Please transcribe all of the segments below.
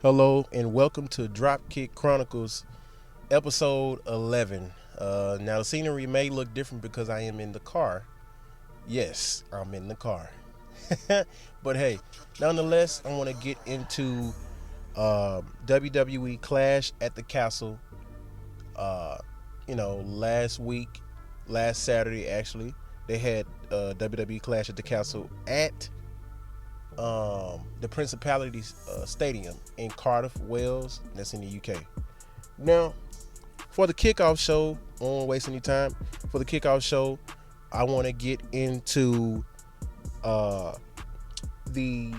Hello and welcome to Dropkick Chronicles, episode 11. Now, the scenery may look different because I am in the car. Yes, I'm in the car. But hey, nonetheless, I want to get into WWE Clash at the Castle. Uh, last Saturday actually, they had WWE Clash at the Castle at the Principalities Stadium in Cardiff, Wales. That's in the UK. Now, for the kickoff show, I won't waste any time. For the kickoff show, I want to get into uh, the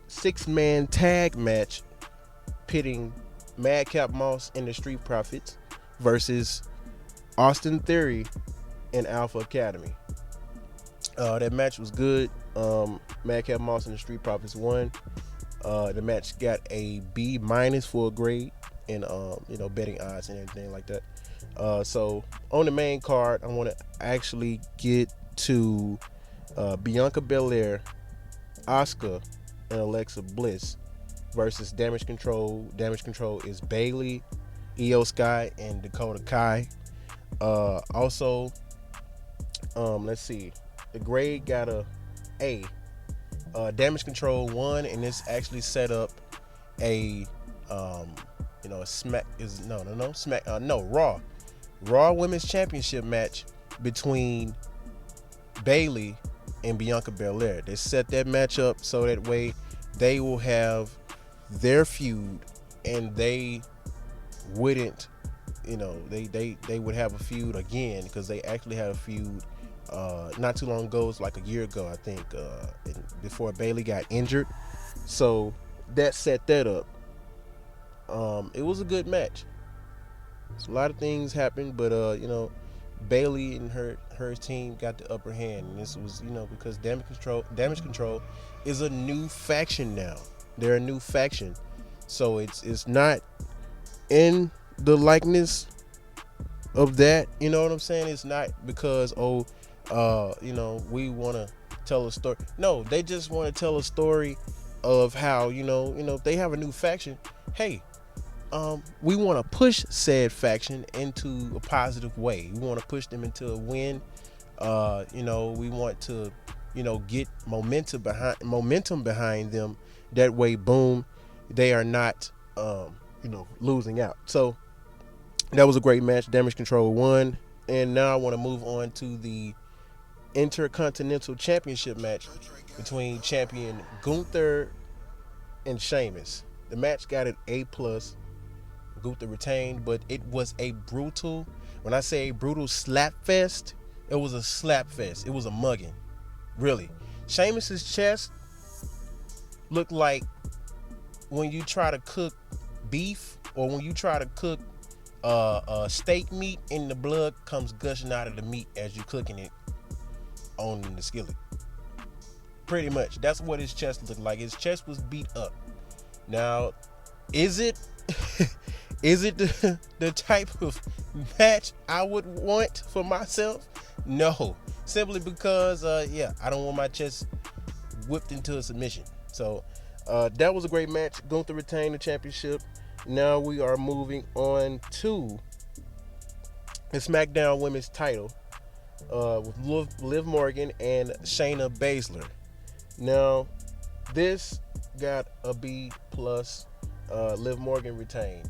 six-man tag match pitting Madcap Moss and the Street Profits versus Austin Theory and Alpha Academy. That match was good. Madcap Moss and the Street Profits won. The match got a B minus for a grade in betting odds and everything like that. So on the main card, I want to actually get to Bianca Belair, Asuka, and Alexa Bliss versus Damage Control. Damage Control is Bayley, Io Sky, and Dakota Kai. Also, let's see, the grade got a A. Damage Control won, and this actually set up a Raw Women's Championship match between Bayley and Bianca Belair. They set that match up so that way they will have their feud, and they wouldn't, they would have a feud again because they actually had a feud not too long ago. It's like a year ago, I think, before Bayley got injured. So that set that up. It was a good match. So a lot of things happened, but Bayley and her team got the upper hand, and this was because Damage Control is a new faction now. They're a new faction, so it's not in the likeness of that. You know what I'm saying? It's not because we want to tell a story. No, they just want to tell a story of how they have a new faction. Hey, we want to push said faction into a positive way. We want to push them into a win. We want to, get momentum behind them. That way, boom, they are not, losing out. So that was a great match. Damage Control won, and now I want to move on to the Intercontinental Championship match between champion Gunther and Sheamus. The match got an A plus. Gunther retained, but it was a brutal. When I say a brutal slap fest, it was a slap fest. It was a mugging, really. Sheamus's chest looked like when you try to cook beef, or when you try to cook steak meat, and the blood comes gushing out of the meat as you're cooking it on the skillet. Pretty much, that's what his chest looked like. His chest was beat up. Now, is it is it the type of match I would want for myself? No, simply because I don't want my chest whipped into a submission. So that was a great match. Gunther retained the championship. Now we are moving on to the SmackDown Women's title with Liv Morgan and Shayna Baszler. Now, this got a B plus. Liv Morgan retained.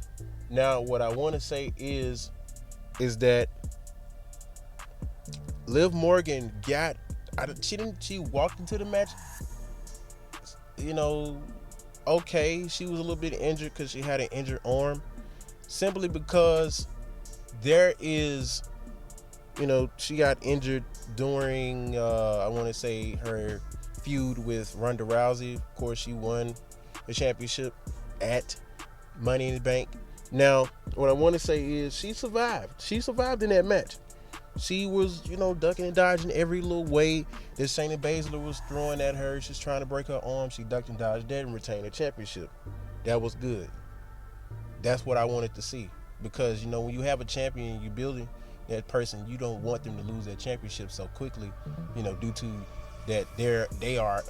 Now, what I want to say is that Liv Morgan she walked into the match, okay, she was a little bit injured because she had an injured arm, simply because there is, she got injured during, I want to say, her feud with Ronda Rousey. Of course, she won the championship at Money in the Bank. Now, what I want to say is she survived. She survived in that match. She was, ducking and dodging every little way that Shayna Baszler was throwing at her. She's trying to break her arm. She ducked and dodged that and retained the championship. That was good. That's what I wanted to see. Because, when you have a champion and you're building that person, you don't want them to lose that championship so quickly, due to that they are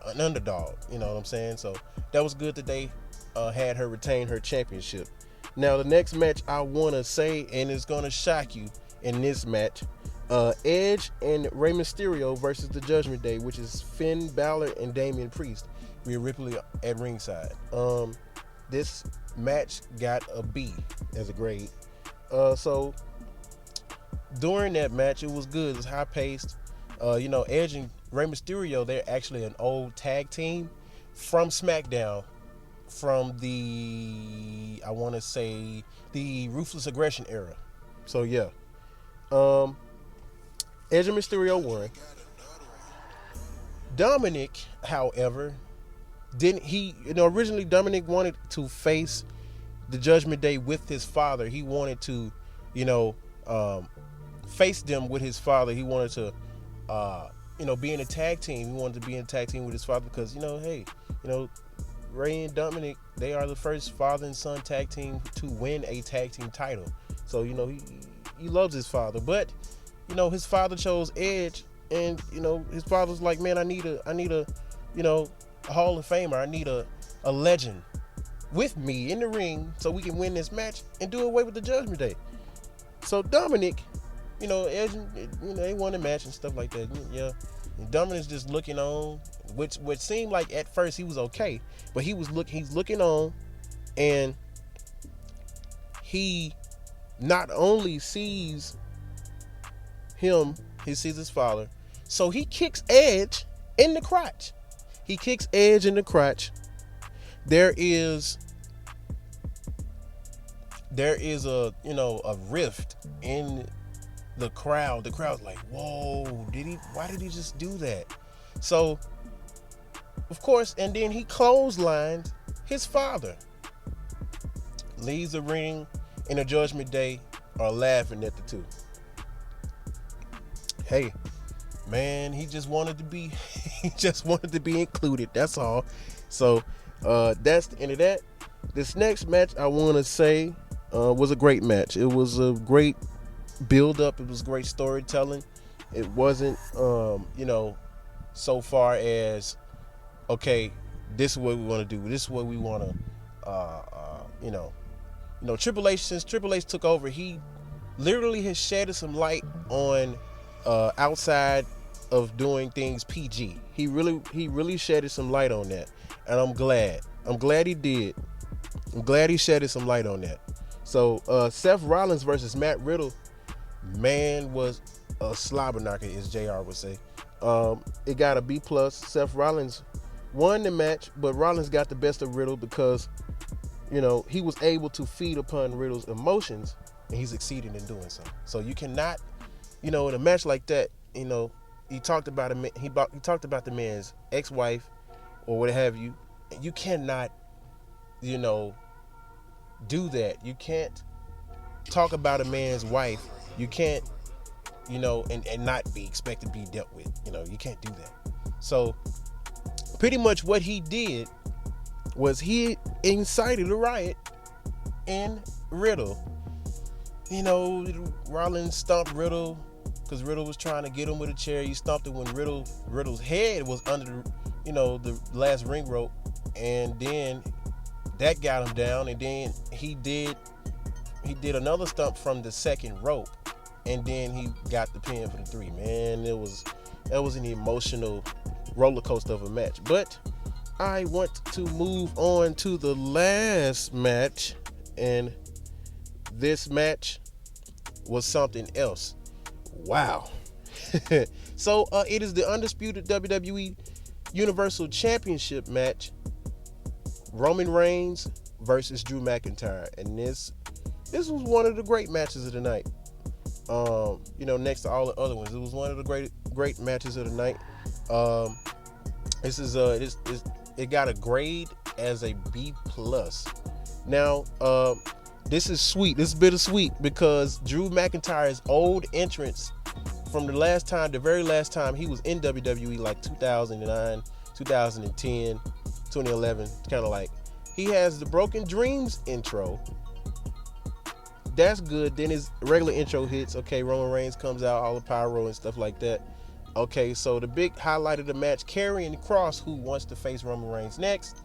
an underdog. You know what I'm saying? So that was good that they had her retain her championship. Now the next match I want to say, and it's going to shock you in this match, Edge and Rey Mysterio versus the Judgment Day, which is Finn Balor and Damian Priest. Rhea Ripley at ringside. This match got a B as a grade. So during that match, it was good. It was high paced. Edge and Rey Mysterio, they're actually an old tag team from SmackDown, from the, I want to say, the Ruthless Aggression era. So yeah, Edge and Mysterio won. Dominic, however, didn't he? Originally Dominic wanted to face the Judgment Day with his father. He wanted to, face them with his father. He wanted to, be in a tag team. He wanted to be in a tag team with his father because, Ray and Dominic, they are the first father and son tag team to win a tag team title. So, he loves his father. But, his father chose Edge, and, his father's like, man, I need a Hall of Famer. I need a legend with me in the ring so we can win this match and do away with the Judgment Day. So Dominic, Edge, they won the match and stuff like that. Yeah. And Dominic's just looking on, which seemed like at first he was okay, but he's looking on, and he not only sees him, he sees his father, so he kicks Edge in the crotch. He kicks Edge in the crotch. There is a rift in the crowd. The crowd's like, whoa, why did he just do that? So, of course, and then he clotheslined his father. Leaves the ring, and the Judgment Day are laughing at the two. Hey, man, he just wanted to be included. That's all. So, that's the end of that. This next match I want to say was a great match. It was a great build up. It was great storytelling. It wasn't, so far as, okay, this is what we want to do. This is what we want to, Triple H, since Triple H took over, he literally has shedded some light on outside of doing things PG. He really shedded some light on that, and I'm glad he did. I'm glad he shedded some light on that. So Seth Rollins versus Matt Riddle, man, was a slobber knocker, as JR would say. It got a B+. Seth Rollins won the match, but Rollins got the best of Riddle because, he was able to feed upon Riddle's emotions, and he succeeded in doing so. So you cannot, in a match like that, he talked about the man's ex-wife or what have you. You cannot, do that. You can't talk about a man's wife. You can't, and not be expected to be dealt with. You can't do that. So pretty much what he did was he incited a riot in Riddle. Rollins stomped Riddle because Riddle was trying to get him with a chair. He stomped it when Riddle's head was under the last ring rope, and then that got him down, and then he did another stomp from the second rope, and then he got the pin for the 3. Man, that was an emotional roller coaster of a match. But I want to move on to the last match, and this match was something else. Wow. So it is the undisputed WWE Universal Championship match, Roman Reigns versus Drew McIntyre, and this was one of the great matches of the night. Next to all the other ones, it was one of the great matches of the night. It got a grade as a B+. Now, this is sweet. This is bittersweet because Drew McIntyre's old entrance from the very last time he was in WWE, like 2009, 2010, 2011, kind of like, he has the Broken Dreams intro. That's good. Then his regular intro hits. Okay, Roman Reigns comes out, all the pyro and stuff like that. Okay, so the big highlight of the match, Karrion Kross, who wants to face Roman Reigns next,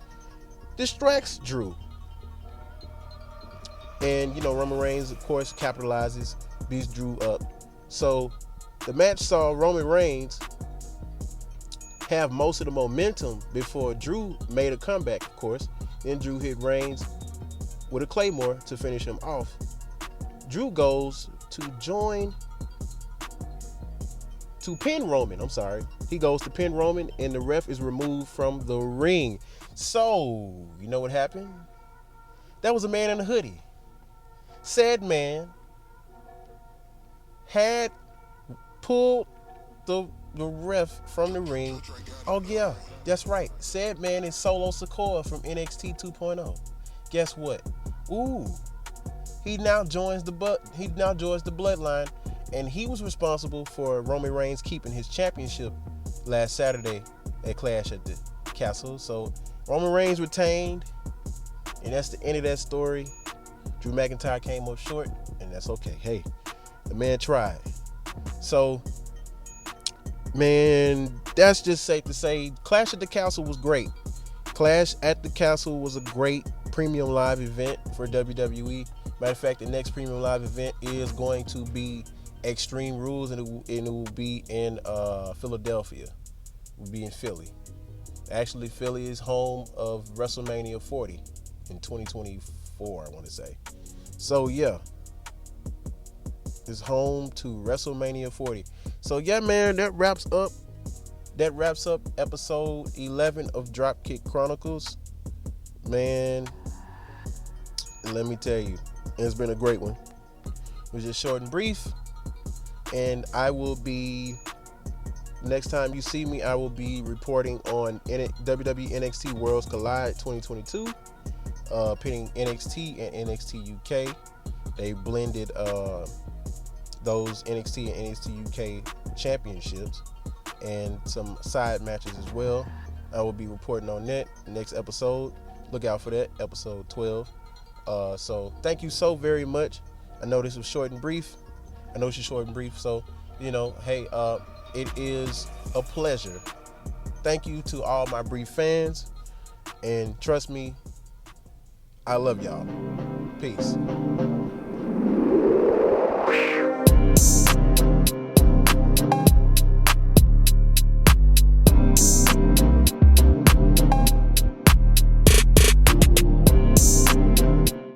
distracts Drew. And, Roman Reigns, of course, capitalizes, beats Drew up. So the match saw Roman Reigns have most of the momentum before Drew made a comeback, of course. Then Drew hit Reigns with a Claymore to finish him off. Drew goes to pin Roman. I'm sorry. He goes to pin Roman, and the ref is removed from the ring. So, you know what happened? That was a man in a hoodie. Said man had pulled the ref from the ring. Oh yeah, that's right. Said man is Solo Sikoa from NXT 2.0. Guess what? Ooh, he now joins the bloodline, and he was responsible for Roman Reigns keeping his championship last Saturday at Clash at the Castle. So Roman Reigns retained, and that's the end of that story. Drew McIntyre came up short, and that's okay. Hey, the man tried. So, man, that's just safe to say. Clash at the Castle was great. Clash at the Castle was a great premium live event for WWE. Matter of fact, the next premium live event is going to be Extreme Rules, and it will be in Philadelphia. It will be in Philly. Actually, Philly is home of WrestleMania 40 in 2024, I want to say. So, yeah. It's home to WrestleMania 40. So, yeah, man, that wraps up episode 11 of Dropkick Chronicles. Man, let me tell you, it's been a great one. It was just short and brief. And I will be, next time you see me, I will be reporting on WWE NXT Worlds Collide 2022, pitting NXT and NXT UK. They blended those NXT and NXT UK championships and some side matches as well. I will be reporting on that next episode. Look out for that, episode 12. So thank you so very much. I know this was short and brief. So, hey, it is a pleasure. Thank you to all my brief fans. And trust me, I love y'all. Peace.